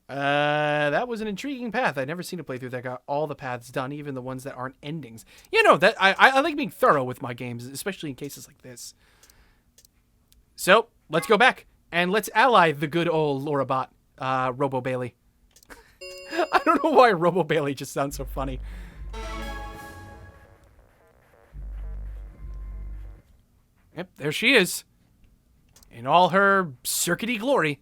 That was an intriguing path. I'd never seen a playthrough that got all the paths done, even the ones that aren't endings. You know, that I like being thorough with my games, especially in cases like this. So, let's go back, and let's ally the good old Laura Bot, Robo Bailey. I don't know why Robo Bailey just sounds so funny. Yep, there she is. In all her circuity glory.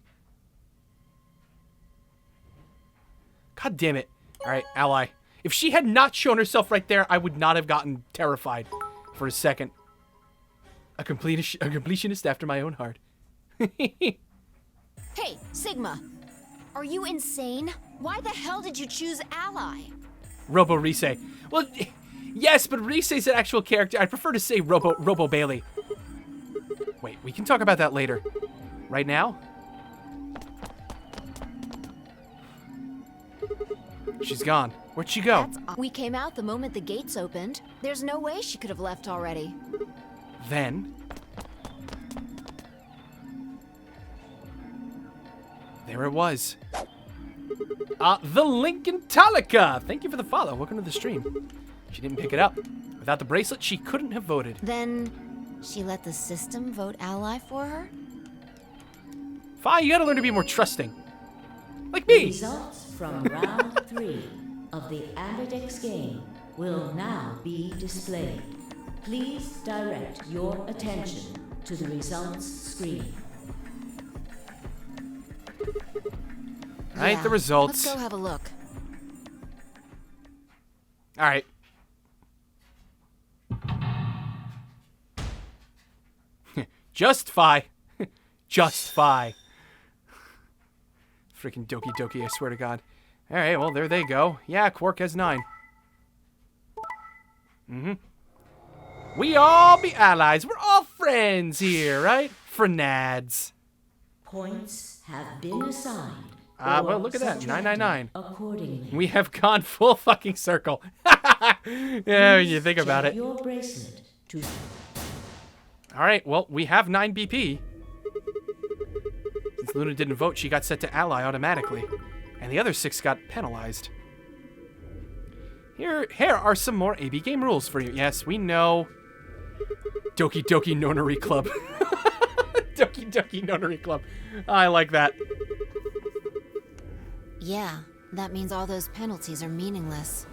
God damn it. Alright, ally. If she had not shown herself right there, I would not have gotten terrified for a second. A completionist after my own heart. Hey, Sigma. Are you insane? Why the hell did you choose Ally? Robo Rise. Well, yes, but Rise's an actual character. I'd prefer to say Robo Bailey. Wait, we can talk about that later. Right now? She's gone. Where'd she go? We came out the moment the gates opened. There's no way she could have left already. Then... there it was. The Lincoln Talica! Thank you for the follow. Welcome to the stream. She didn't pick it up. Without the bracelet, she couldn't have voted. Then she let the system vote Ally for her? Fi, you gotta learn to be more trusting. Like me! Results from round 3 of the Ambidex game will now be displayed. Please direct your attention to the results screen. Alright, the results. Let's go have a look. Alright. Just Fi. Just Fi. Freaking Doki Doki, I swear to God. Alright, well, there they go. Yeah, Quark has 9. We all be allies. We're all friends here, right? Frenads. Points have been assigned. Well, look at that. 999. Accordingly. We have gone full fucking circle. Yeah, when you think about it. Your bracelet to Alright, well, we have 9 BP. Since Luna didn't vote, she got set to ally automatically. And the other 6 got penalized. Here are some more AB game rules for you. Yes, we know. Doki Doki Nonary Club. Doki Doki Nonary Club. I like that. Yeah, that means all those penalties are meaningless.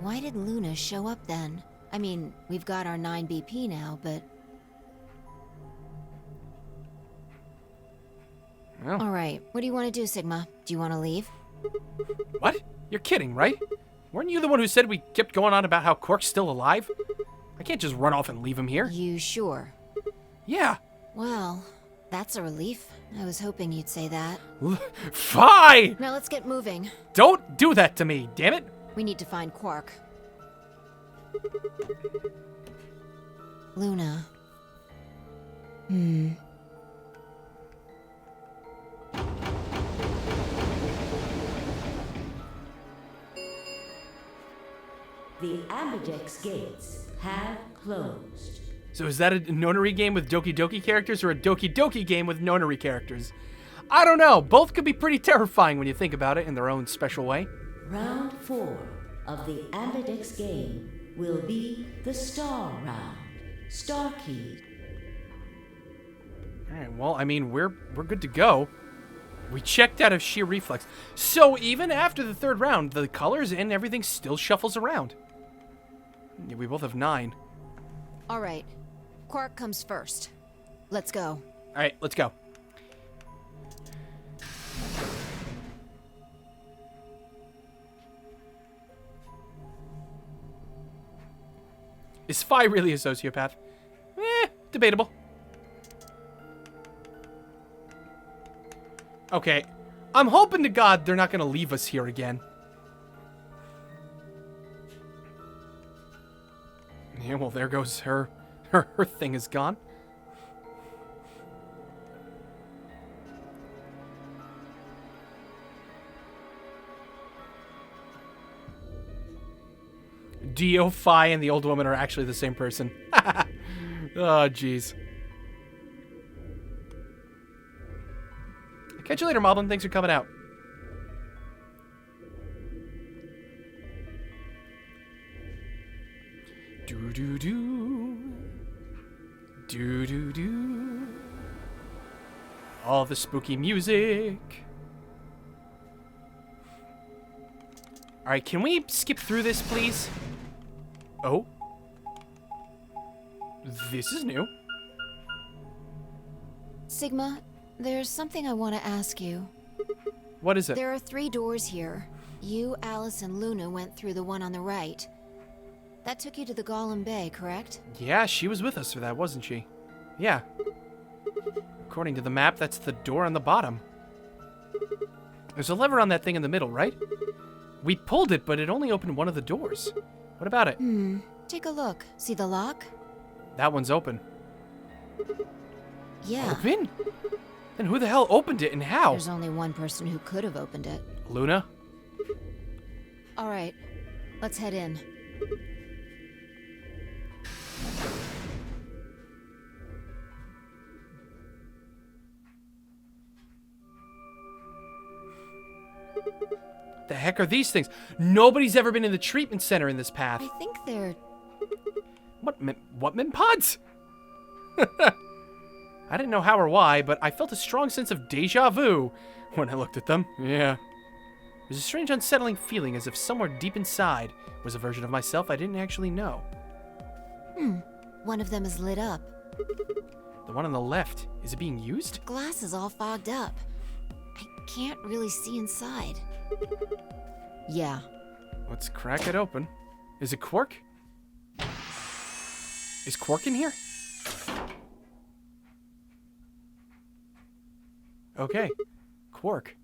Why did Luna show up then? I mean, we've got our 9 BP now, but... Well. Alright, what do you want to do, Sigma? Do you want to leave? What? You're kidding, right? Weren't you the one who said we kept going on about how Quark's still alive? I can't just run off and leave him here. You sure? Yeah. Well, that's a relief. I was hoping you'd say that. Fine! Now let's get moving. Don't do that to me, damn it! We need to find Quark. Luna. the Ambidex gates have closed. So is that a Nonary game with Doki Doki characters or a Doki Doki game with Nonary characters? I don't know. Both could be pretty terrifying when you think about it in their own special way. Round 4 of the Ambidex game will be the Star Round. Star Key. Alright, well, I mean, we're good to go. We checked out of sheer reflex. So even after the third round, the colors and everything still shuffles around. Yeah, we both have 9. All right. Quark comes first. Let's go. Alright, let's go. Is Fi really a sociopath? Debatable. Okay. I'm hoping to God they're not going to leave us here again. Yeah, well, there goes her thing is gone. Dio, Fi, and the old woman are actually the same person. Oh, jeez. Catch you later, Moblin. Thanks for coming out. Do-do-do. Do-do-do. All the spooky music. Alright, can we skip through this, please? Oh. This is new. Sigma, there's something I want to ask you. What is it? There are 3 doors here. You, Alice, and Luna went through the one on the right. That took you to the Golem Bay, correct? Yeah, she was with us for that, wasn't she? Yeah. According to the map, that's the door on the bottom. There's a lever on that thing in the middle, right? We pulled it, but it only opened one of the doors. What about it? Take a look. See the lock? That one's open. Yeah. Open? Then who the hell opened it and how? There's only one person who could have opened it. Luna? All right, let's head in. The heck are these things? Nobody's ever been in the treatment center in this path. I think they're... What min pods? I didn't know how or why, but I felt a strong sense of deja vu when I looked at them. Yeah. It was a strange, unsettling feeling, as if somewhere deep inside was a version of myself I didn't actually know. One of them is lit up. The one on the left, is it being used? Glass is all fogged up. I can't really see inside. Yeah. Let's crack it open. Is it Quark? Is Quark in here? Okay. Quark.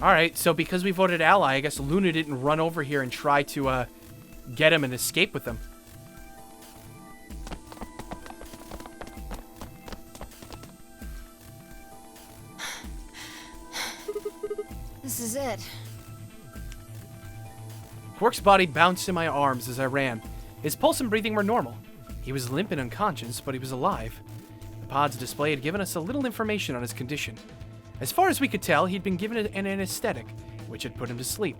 Alright, so because we voted ally, I guess Luna didn't run over here and try to, get him and escape with him. This is it. Quark's body bounced in my arms as I ran. His pulse and breathing were normal. He was limp and unconscious, but he was alive. The pod's display had given us a little information on his condition. As far as we could tell, he'd been given an anesthetic, which had put him to sleep.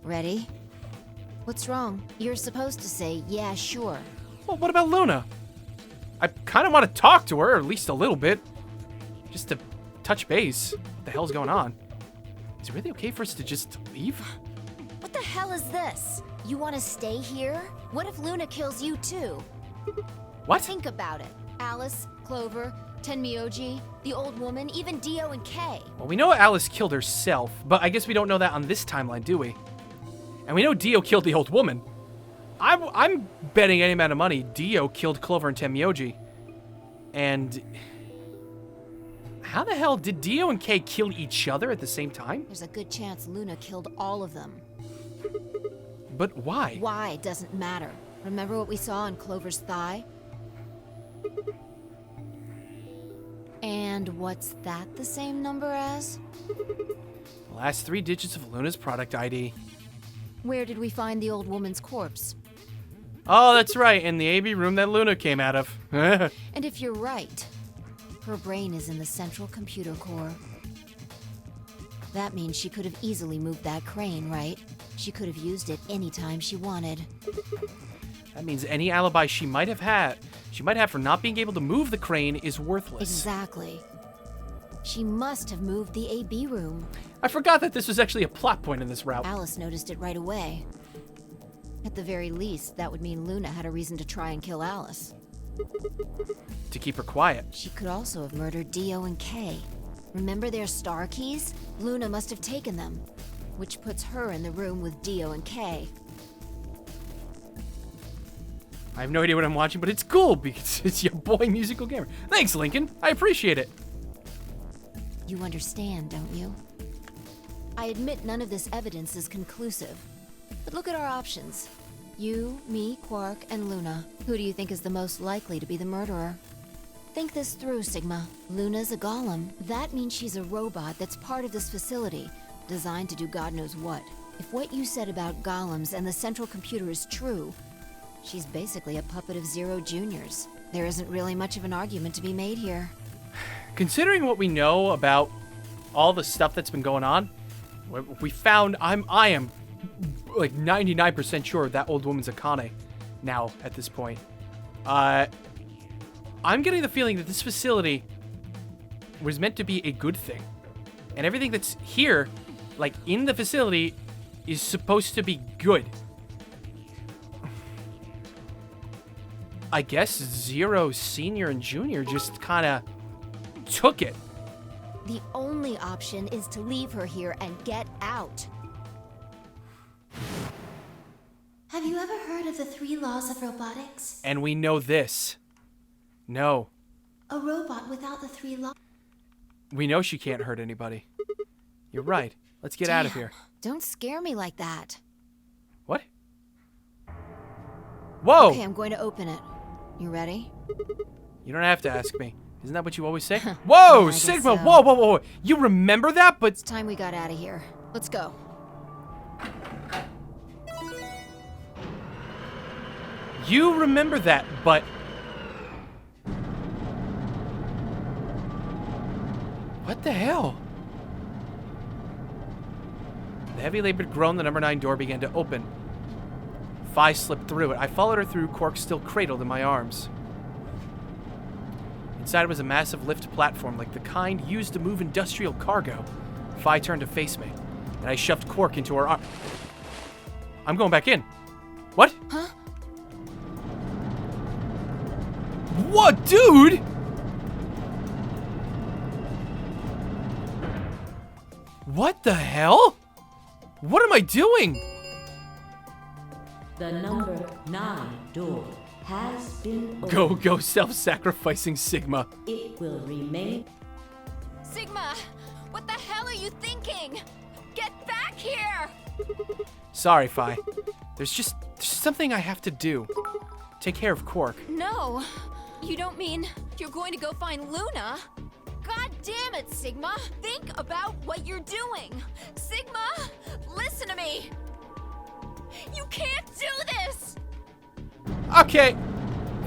Ready? What's wrong? You're supposed to say, yeah, sure. Well, what about Luna? I kind of want to talk to her, at least a little bit. Just to touch base. What the hell's going on? Is it really okay for us to just leave? What the hell is this? You want to stay here? What if Luna kills you too? What? Think about it. Alice, Clover, Tenmyoji, the old woman, even Dio and Kay. Well, we know Alice killed herself, but I guess we don't know that on this timeline, do we? And we know Dio killed the old woman. I'm betting any amount of money Dio killed Clover and Tenmyoji. And how the hell did Dio and Kay kill each other at the same time? There's a good chance Luna killed all of them. But why? Why doesn't matter. Remember what we saw on Clover's thigh? And what's that the same number as? The last 3 digits of Luna's product ID. Where did we find the old woman's corpse? Oh, that's right, in the AB room that Luna came out of. And if you're right, her brain is in the central computer core. That means she could have easily moved that crane, right? She could have used it anytime she wanted. That means any alibi she might have for not being able to move the crane is worthless. Exactly. She must have moved the AB room. I forgot that this was actually a plot point in this route. Alice noticed it right away. At the very least, that would mean Luna had a reason to try and kill Alice. To keep her quiet. She could also have murdered Dio and Kay. Remember their star keys? Luna must have taken them, which puts her in the room with Dio and Kay. I have no idea what I'm watching, but it's cool because it's your boy Musical Gamer. Thanks, Lincoln. I appreciate it. You understand, don't you? I admit none of this evidence is conclusive, but look at our options. You, me, Quark, and Luna. Who do you think is the most likely to be the murderer? Think this through, Sigma. Luna's a golem. That means she's a robot that's part of this facility, designed to do God knows what. If what you said about golems and the central computer is true, she's basically a puppet of Zero Junior's. There isn't really much of an argument to be made here. Considering what we know about all the stuff that's been going on, we found I am like 99% sure that old woman's Akane now at this point. I'm getting the feeling that this facility was meant to be a good thing. And everything that's here, like in the facility, is supposed to be good. I guess Zero Senior and Junior just kind of took it. The only option is to leave her here and get out. Have you ever heard of the 3 laws of robotics? And we know this. No. A robot without the 3 laws. We know she can't hurt anybody. You're right. Let's get out of here. Don't scare me like that. What? Whoa! Okay, I'm going to open it. You ready? You don't have to ask me. Isn't that what you always say? Whoa, Yeah, I guess Sigma! so. Whoa, whoa, whoa, whoa! You remember that? But It's time we got out of here. Let's go. you remember that, but what the hell? The heavy labored groan, the number 9 door began to open. Fi slipped through it. I followed her through, Quark still cradled in my arms. Inside was a massive lift platform like the kind used to move industrial cargo. Fi turned to face me, and I shoved Quark into her arm. I'm going back in. What? Huh? What, dude? What the hell? What am I doing? The number 9 door has been opened. Go, self-sacrificing Sigma. It will remain. Sigma! What the hell are you thinking? Get back here! Sorry, Fi. There's something I have to do. Take care of Quark. No! You don't mean you're going to go find Luna? God damn it, Sigma! Think about what you're doing! Sigma! Listen to me! You can't do this! Okay,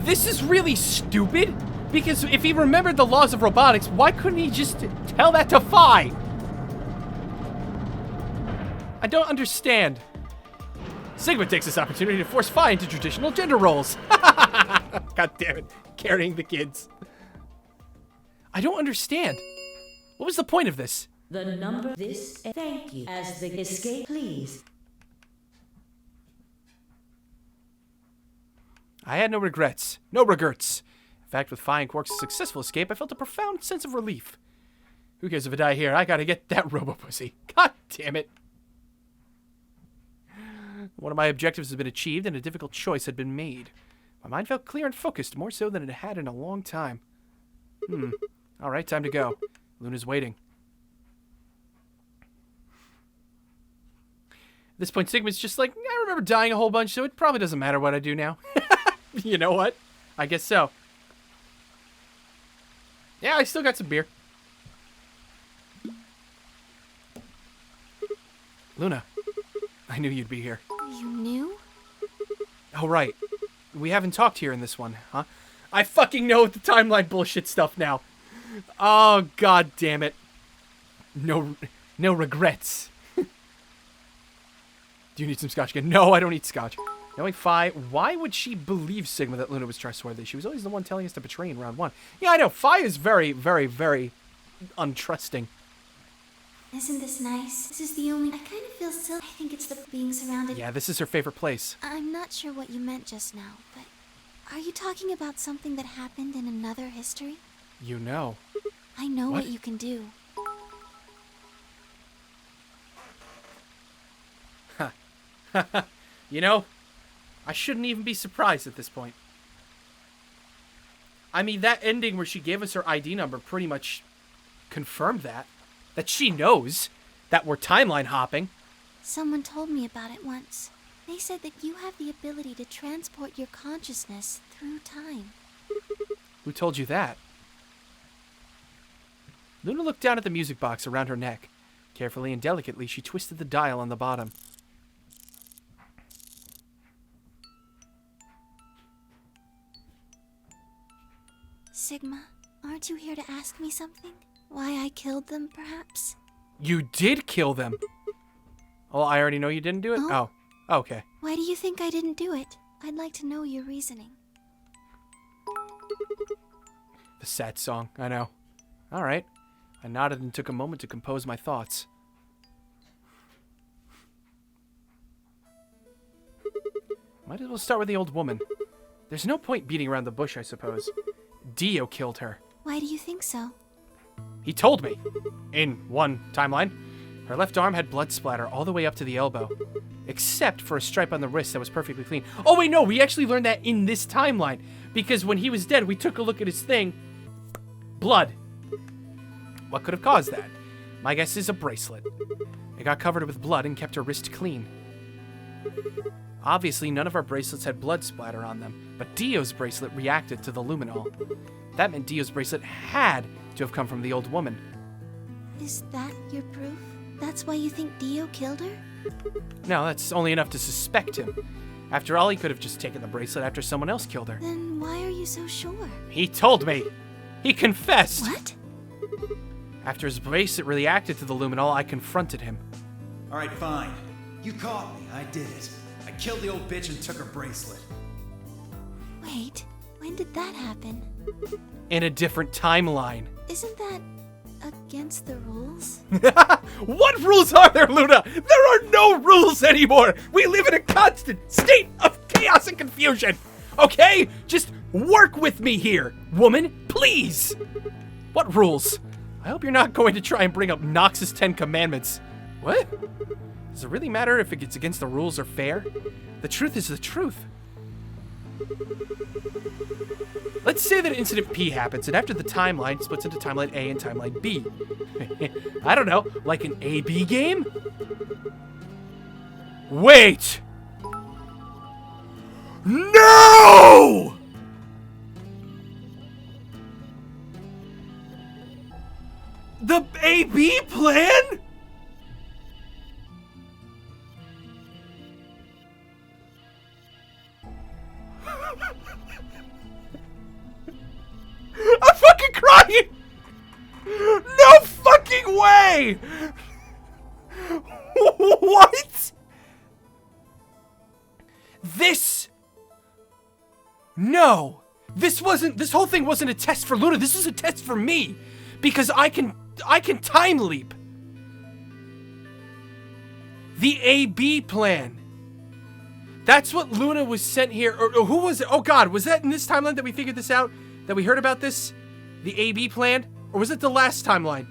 this is really stupid. Because if he remembered the laws of robotics, why couldn't he just tell that to Fi? I don't understand. Sigma takes this opportunity to force Fi into traditional gender roles. God damn it, carrying the kids. I don't understand. What was the point of this? The number this. Thank you. As the escape, please. I had no regrets. No regrets. In fact, with Fi and Quark's successful escape, I felt a profound sense of relief. Who cares if I die here? I gotta get that robo-pussy. God damn it. One of my objectives had been achieved, and a difficult choice had been made. My mind felt clear and focused, more so than it had in a long time. Alright, time to go. Luna's waiting. At this point, Sigma's just like, I remember dying a whole bunch, so it probably doesn't matter what I do now. You know what? I guess so. Yeah, I still got some beer. Luna, I knew you'd be here. You knew? Oh, right. We haven't talked here in this one, huh? I fucking know the timeline bullshit stuff now. Oh, god damn it. No regrets. Do you need some scotch again? No, I don't need scotch. Knowing Fi, why would she believe Sigma that Luna was trustworthy? She was always the one telling us to betray in round 1. Yeah, I know. Fi is very, very, very untrusting. Isn't this nice? This is the only. I kind of feel silly. I think it's the being surrounded. Yeah, this is her favorite place. I'm not sure what you meant just now, but are you talking about something that happened in another history? You know. I know What? what you can do. You know, I shouldn't even be surprised at this point. I mean, that ending where she gave us her ID number pretty much confirmed that. That she knows that we're timeline hopping. Someone told me about it once. They said that you have the ability to transport your consciousness through time. Who told you that? Luna looked down at the music box around her neck. Carefully and delicately, she twisted the dial on the bottom. Sigma, aren't you here to ask me something? Why I killed them, perhaps? You did kill them. Well, I already know you didn't do it? Oh. Oh, okay. Why do you think I didn't do it? I'd like to know your reasoning. The sad song, I know. All right. I nodded and took a moment to compose my thoughts. Might as well start with the old woman. There's no point beating around the bush, I suppose. Dio killed her. Why do you think so? He told me. In one timeline, her left arm had blood splatter all the way up to the elbow. Except for a stripe on the wrist that was perfectly clean. Oh wait, no, we actually learned that in this timeline. Because when he was dead, we took a look at his thing. Blood. What could have caused that? My guess is a bracelet. It got covered with blood and kept her wrist clean. Obviously, none of our bracelets had blood splatter on them, but Dio's bracelet reacted to the luminol. That meant Dio's bracelet had to have come from the old woman. Is that your proof? That's why you think Dio killed her? No, that's only enough to suspect him. After all, he could have just taken the bracelet after someone else killed her. Then why are you so sure? He told me. He confessed. What? After his bracelet reacted to the luminol, I confronted him. All right, fine. You caught me. I did it. I killed the old bitch and took her bracelet. Wait, when did that happen? In a different timeline. Isn't that against the rules? What rules are there, Luna? There are no rules anymore. We live in a constant state of chaos and confusion. Okay? Just work with me here, woman, please. What rules? I hope you're not going to try and bring up Nox's 10 Commandments. What? Does it really matter if it's against the rules or fair? The truth is the truth. Let's say that Incident P happens, and after the timeline splits into Timeline A and Timeline B. I don't know, like an A-B game? Wait! No! The A-B plan? I'm fucking crying! No fucking way! What? This... No. This whole thing wasn't a test for Luna. This is a test for me. Because I can time leap. The A-B plan. That's what Luna was sent here. Or who was it? Oh god, was that in this timeline that we figured this out? That we heard about this? The A-B plan? Or was it the last timeline?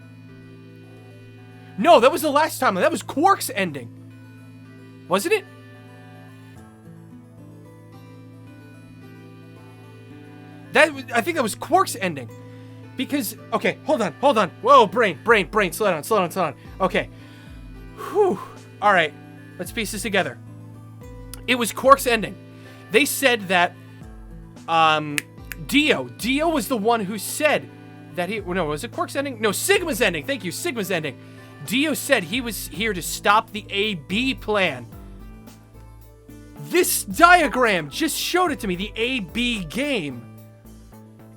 No, that was the last timeline. That was Quark's ending. Wasn't it? I think that was Quark's ending. Because, okay, hold on. Whoa, brain, slow down. Okay. Whew. Alright, let's piece this together. It was Quark's ending. They said that, Dio was the one who said that no, was it Quark's ending? No, Sigma's ending. Thank you, Sigma's ending. Dio said he was here to stop the A-B plan. This diagram just showed it to me, the A-B game.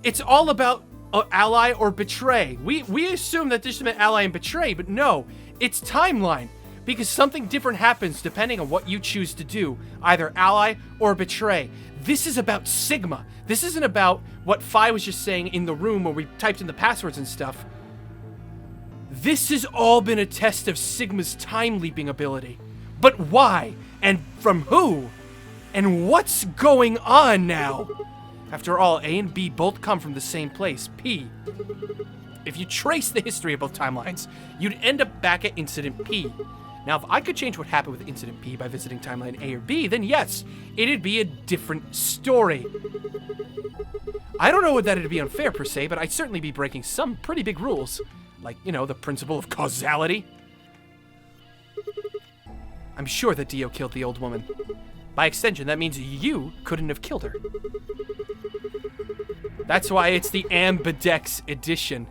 It's all about ally or betray. We assume that this meant ally and betray, but no, it's timeline. Because something different happens depending on what you choose to do, either ally or betray. This is about Sigma. This isn't about what Phi was just saying in the room where we typed in the passwords and stuff. This has all been a test of Sigma's time leaping ability. But why? And from who? And what's going on now? After all, A and B both come from the same place, P. If you trace the history of both timelines, you'd end up back at Incident P. Now, if I could change what happened with Incident P by visiting Timeline A or B, then yes, it'd be a different story. I don't know that it'd be unfair per se, but I'd certainly be breaking some pretty big rules. Like, you know, the principle of causality. I'm sure that Dio killed the old woman. By extension, that means you couldn't have killed her. That's why it's the Ambidex edition.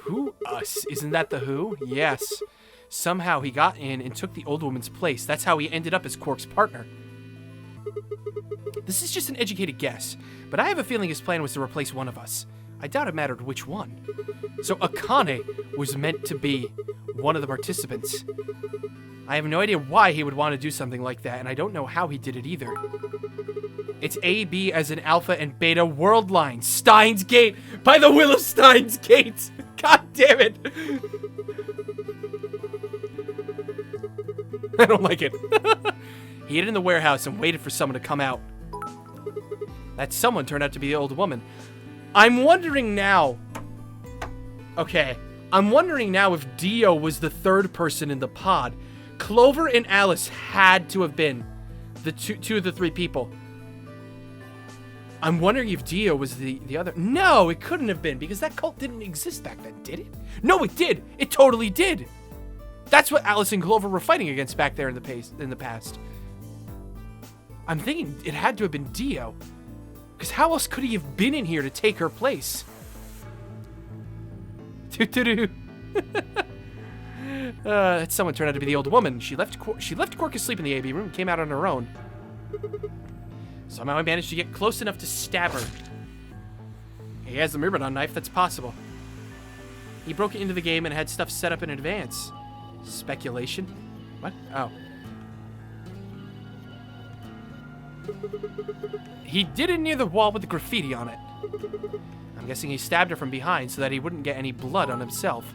Who? Us. Isn't that the Who? Yes. Somehow he got in and took the old woman's place. That's how he ended up as Quark's partner. This is just an educated guess, but I have a feeling his plan was to replace one of us. I doubt it mattered which one. So Akane was meant to be one of the participants. I have no idea why he would want to do something like that, and I don't know how he did it either. It's A, B as in Alpha and Beta World Line. Steins Gate! By the will of Steins Gate! God damn it! I don't like it. He hid in the warehouse and waited for someone to come out. That someone turned out to be the old woman. I'm wondering now... Okay. I'm wondering now if Dio was the third person in the pod. Clover and Alice had to have been the two of the three people. I'm wondering if Dio was the other. No, it couldn't have been, because that cult didn't exist back then, did it? No, it did. It totally did. That's what Alice and Clover were fighting against back there in the past. I'm thinking it had to have been Dio. Because how else could he have been in here to take her place? That someone turned out to be the old woman. She left Quark asleep in the AB room and came out on her own. Somehow I managed to get close enough to stab her. He has the Myrmidon knife, that's possible. He broke into the game and had stuff set up in advance. Speculation? What? Oh. He did it near the wall with the graffiti on it. I'm guessing he stabbed her from behind so that he wouldn't get any blood on himself.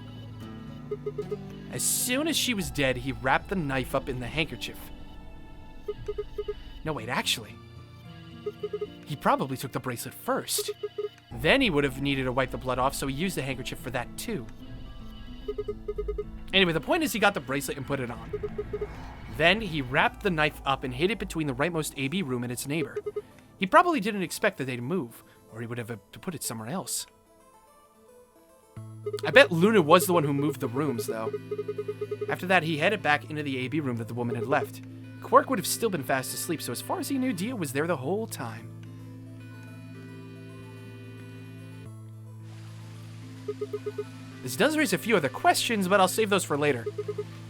As soon as she was dead, he wrapped the knife up in the handkerchief. No, wait, actually. He probably took the bracelet first. Then he would have needed to wipe the blood off, so he used the handkerchief for that too. Anyway, the point is he got the bracelet and put it on. Then he wrapped the knife up and hid it between the rightmost AB room and its neighbor. He probably didn't expect that they'd move, or he would have to put it somewhere else. I bet Luna was the one who moved the rooms, though. After that, he headed back into the AB room that the woman had left. Quark would have still been fast asleep, so as far as he knew, Dio was there the whole time. This does raise a few other questions, but I'll save those for later.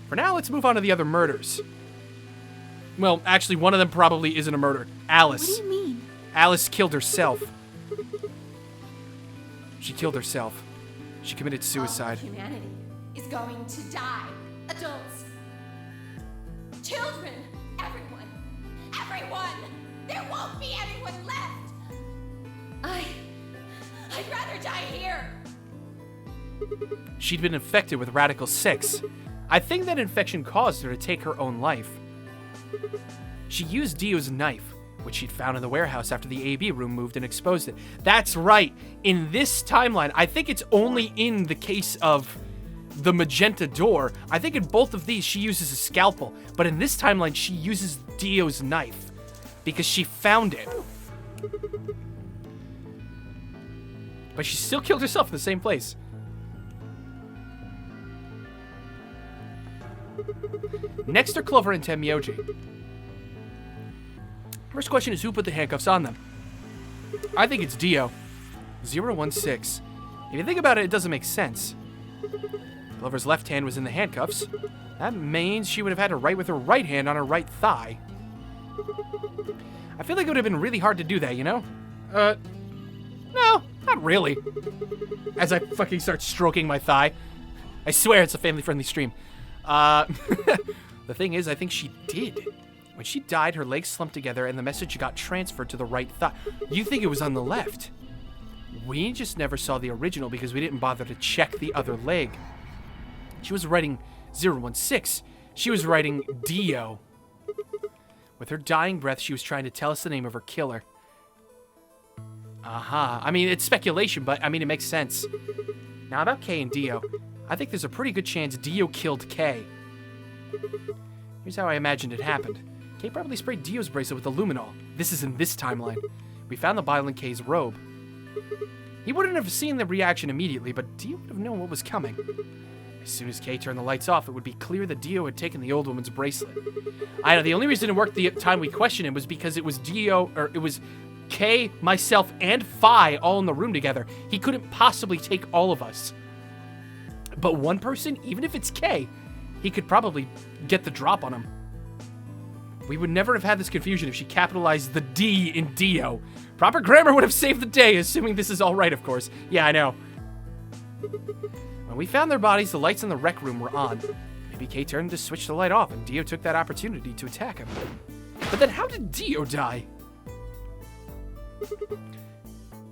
For now, let's move on to the other murders. Well, actually, one of them probably isn't a murder. Alice. What do you mean? Alice killed herself. She killed herself. She committed suicide. All of humanity is going to die. Adults, children, everyone. There won't be anyone left. I'd rather die here. She'd been infected with Radical 6. I think that infection caused her to take her own life. She used Dio's knife, which she'd found in the warehouse after the AB room moved and exposed it. That's right. In this timeline, I think it's only in the case of the magenta door. I think in both of these, she uses a scalpel. But in this timeline, she uses Dio's knife because she found it. But she still killed herself in the same place. Next are Clover and Tenmyoji. First question is, who put the handcuffs on them? I think it's Dio. 016. If you think about it, it doesn't make sense. Clover's left hand was in the handcuffs. That means she would have had to write with her right hand on her right thigh. I feel like it would have been really hard to do that, you know? No, not really. As I fucking start stroking my thigh. I swear it's a family-friendly stream. The thing is, I think she did. When she died, her legs slumped together and the message got transferred to the right thigh. You think it was on the left. We just never saw the original because we didn't bother to check the other leg. She was writing 016. She was writing Dio. With her dying breath, she was trying to tell us the name of her killer. I mean, it's speculation, but I mean, it makes sense. Now about Kay and Dio. I think there's a pretty good chance Dio killed Kay. Here's how I imagined it happened. Kay probably sprayed Dio's bracelet with luminol. This is in this timeline. We found the vial in Kay's robe. He wouldn't have seen the reaction immediately, but Dio would have known what was coming. As soon as Kay turned the lights off, it would be clear that Dio had taken the old woman's bracelet. I know, the only reason it worked the time we questioned him was because it was Dio, or it was Kay, myself, and Phi all in the room together. He couldn't possibly take all of us. But one person, even if it's Kay, he could probably get the drop on him. We would never have had this confusion if she capitalized the D in Dio. Proper grammar would have saved the day, assuming this is all right, of course. Yeah, I know. When we found their bodies, the lights in the rec room were on. Maybe Kay turned to switch the light off, and Dio took that opportunity to attack him. But then how did Dio die?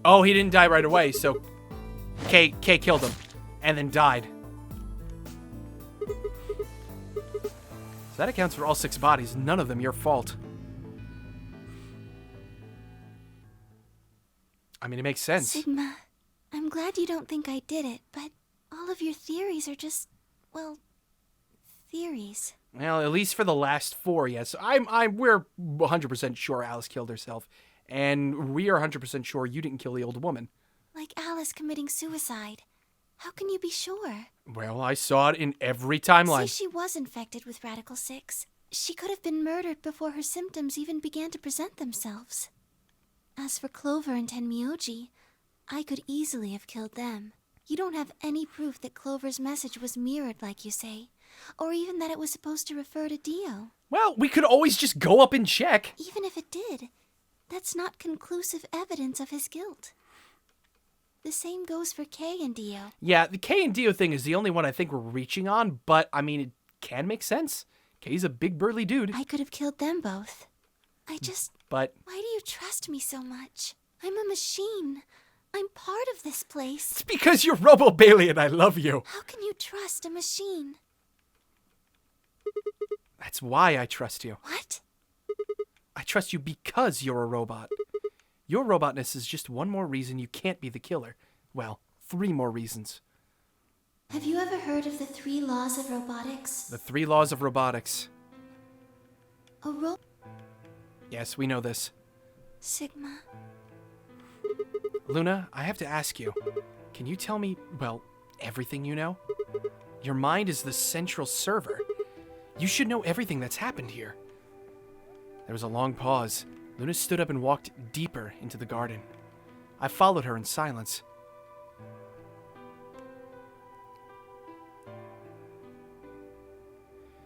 Oh, he didn't die right away, so Kay killed him and then died. So that accounts for all 6 bodies, none of them your fault. I mean, it makes sense. Sigma, I'm glad you don't think I did it, but all of your theories are just, well, theories. Well, at least for the last 4, yes. We're 100% sure Alice killed herself, and we are 100% sure you didn't kill the old woman. Like Alice committing suicide. How can you be sure? Well, I saw it in every timeline. See, she was infected with Radical 6. She could have been murdered before her symptoms even began to present themselves. As for Clover and Tenmyoji, I could easily have killed them. You don't have any proof that Clover's message was mirrored, like you say, or even that it was supposed to refer to Dio. Well, we could always just go up and check. Even if it did, that's not conclusive evidence of his guilt. The same goes for Kay and Dio. Yeah, the Kay and Dio thing is the only one I think we're reaching on, but, I mean, it can make sense. Kay's a big burly dude. I could have killed them both. But Why do you trust me so much? I'm a machine. I'm part of this place. it's because you're Robo Bailey and I love you. How can you trust a machine? That's why I trust you. What? I trust you because you're a robot. Your robotness is just one more reason you can't be the killer. Well, 3 more reasons. Have you ever heard of the 3 laws of robotics? The 3 laws of robotics. A Yes, we know this. Sigma. Luna, I have to ask you. Can you tell me, well, everything you know? Your mind is the central server. You should know everything that's happened here. There was a long pause. Luna stood up and walked deeper into the garden. I followed her in silence.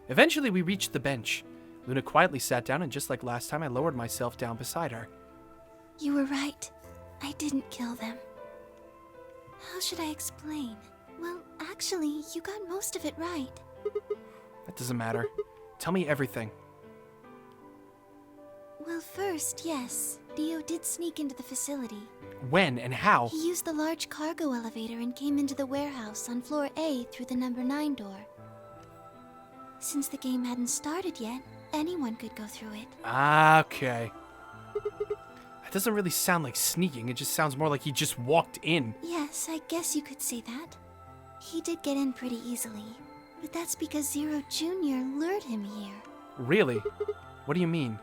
Eventually, we reached the bench. Luna quietly sat down, and just like last time, I lowered myself down beside her. You were right. I didn't kill them. How should I explain? Well, actually, you got most of it right. That doesn't matter. Tell me everything. Well, first, yes, Dio did sneak into the facility. When and how? He used the large cargo elevator and came into the warehouse on floor A through the number 9 door. Since the game hadn't started yet, anyone could go through it. Okay. That doesn't really sound like sneaking. It just sounds more like he just walked in. Yes, I guess you could say that. He did get in pretty easily, but that's because Zero Jr. lured him here. Really? What do you mean?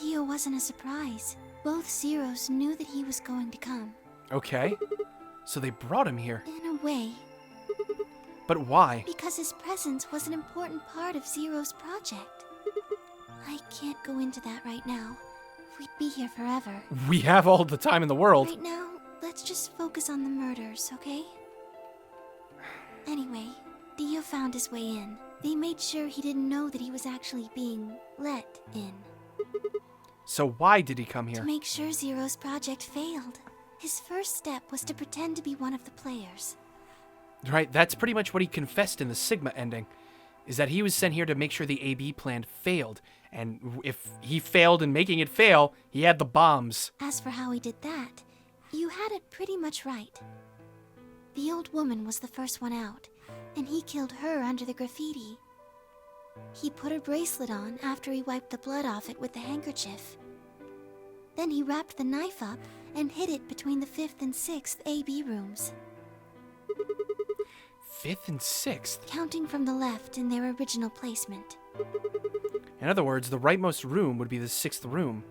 Dio wasn't a surprise. Both Zeros knew that he was going to come. Okay. So they brought him here. In a way, But why? because his presence was an important part of Zero's project. I can't go into that right now. We'd be here forever. We have all the time in the world. Right now, let's just focus on the murders, okay? Anyway, Dio found his way in. They made sure he didn't know that he was actually being let in. So why did he come To here? make sure Zero's project failed. His first step was to pretend to be one of the players. Right, that's pretty much what he confessed in the Sigma ending. Is that he was sent here to make sure the AB plan failed. And if he failed in making it fail, he had the bombs. As for how he did that, you had it pretty much right. The old woman was the first one out, and he killed her under the graffiti. He put her bracelet on after he wiped the blood off it with the handkerchief. Then he wrapped the knife up and hid it between the 5th and 6th AB rooms, 5th and 6th. counting from the left in their original placement. In other words, the rightmost room would be the 6th room,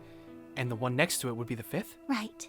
and the one next to it would be the 5th? Right.